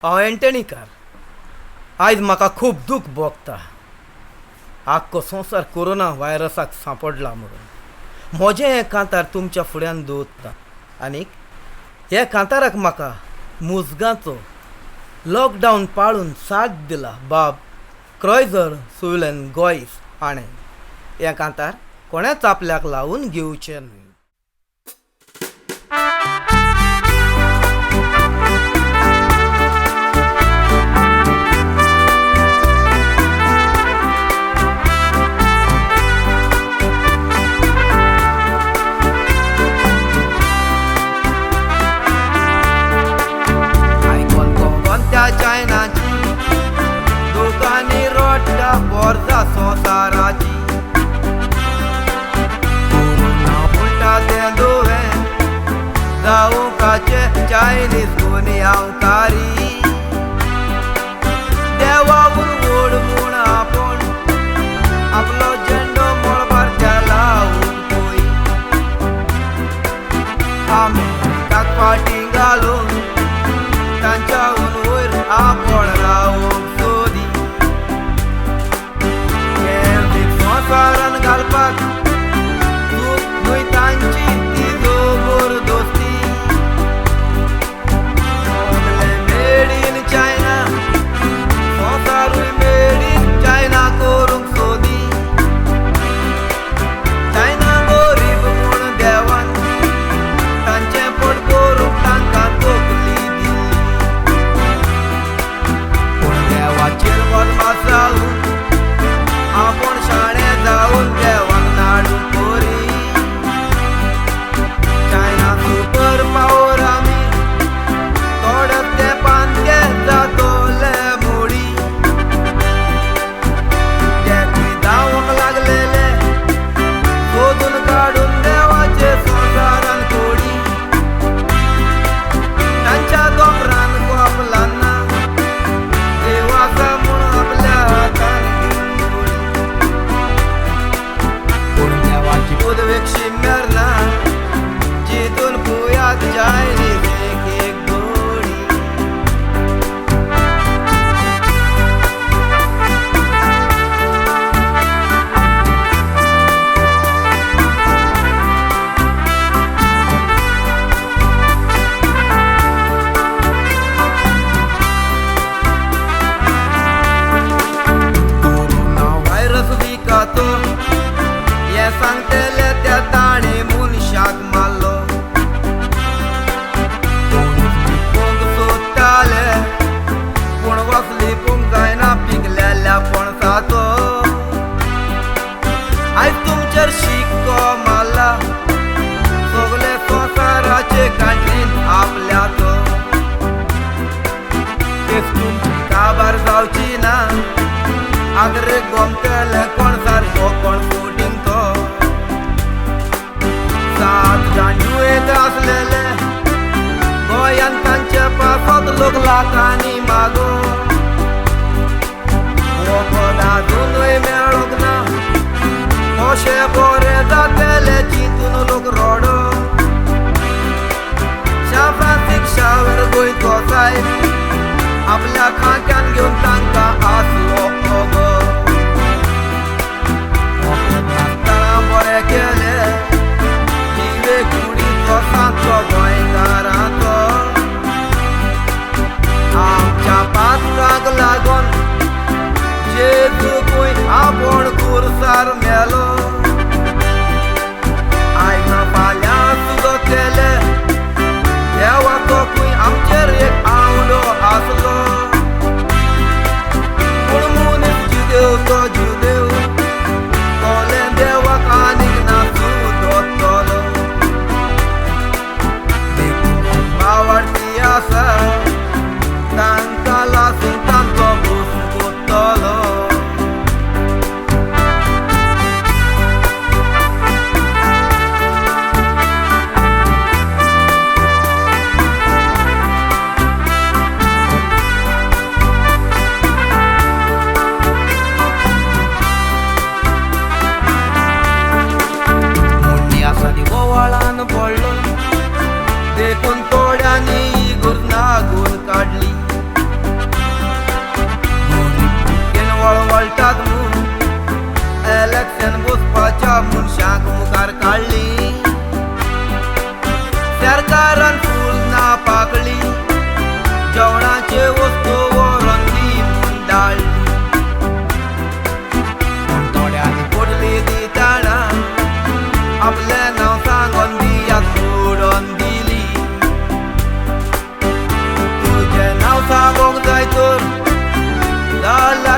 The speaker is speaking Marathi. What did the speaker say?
हांव एंटणीकार. आयज म्हाका खूब दूख भोगता. आख्खो संवसार कोरोना व्हायरसाक सांपडला म्हणून म्हजें हें कांतार तुमच्या फुड्यान दवरता. आनीक ह्या कांताराक म्हाका मुजगांचो लॉकडावन पाळून साथ दिला बाब क्रोयझर सुविलेन गोयस हाणें. हें कांतार कोणेच आपल्याक लावून घेवचें न्हय. चायनाची दुकानी रोडटा बोर्जा संवसाराची उलटा तें दुवें जावूंकाचे चायनीज गुन्यांवकारी देवावून वड म्हूण आपूण आपलो झेंडो मळबार केला पळय. आमी ताका फाटीं घालून तांच्या वयर आपूण रावूंक सोदी. संवसारान घालपाक चूक न्हय तांची ती जबरदस्ती. मेड इन चायना संवसारूय मेड इन चायना करूंक सोदी. चायना गरीब म्हूण देवान तांचें पोट करूंक तांकां तोखली दिली. देवाचेर वचपास जावून आपूण शाणें जावन देवाक नाडू करी. चायना सुपर पावर आमी थोड्या तेंपान ते जातोले मोडी. तेंकूय जावंक लागलेले सोदून काडून देवाचे संवसारान कोडी. तांच्या दोंगरान कोपलाना उद्वेक्षी मेरना जितून पुयात चायनीज एक गोडी. कोरोना व्हायरस विकातो हे सांगतेले त्या ताणे मनशाक मारलो. पोंग सोदताले पूण वसली पोंग जायना पिकलेल्या पणसाचो. आयज तुमचेर शिक्को मारला सगळे संवसाराचे कांठीन आपल्याचो. तेच तुमची काबार जावची ना. आगरे गोमतेले कोण सारको कोण फुटींग तो. 7 जानेवारीक आसलेले गोंयान तांचे पासत लोक लाखांनी मागो. हो पद आजूनय मेळूंक ना. अशें बरें जातलें चिंतून लोक रडो. सान फ्रांसिस्कावेर गोंयचो सायब आपल्या खांक्यान घेवन तांकां आसलो ओगो. बरें केलें दिवे कुडीचो सांचो गोंयकाराचो. आमच्या पात्रांक लागून जेजूकूय आपूण कुर्सार मेलो. आयज फाल्यां सुद्दां केले देवाचोकूय आमचेर एक आवडो आसलो. पूण मनीस जुदेव तो जुदेव कोलें देवाक आनीक ना सुदोत्तलो. आवडटी आसा तांकां लासून तांचो भूस कोत्तलो. भितर ला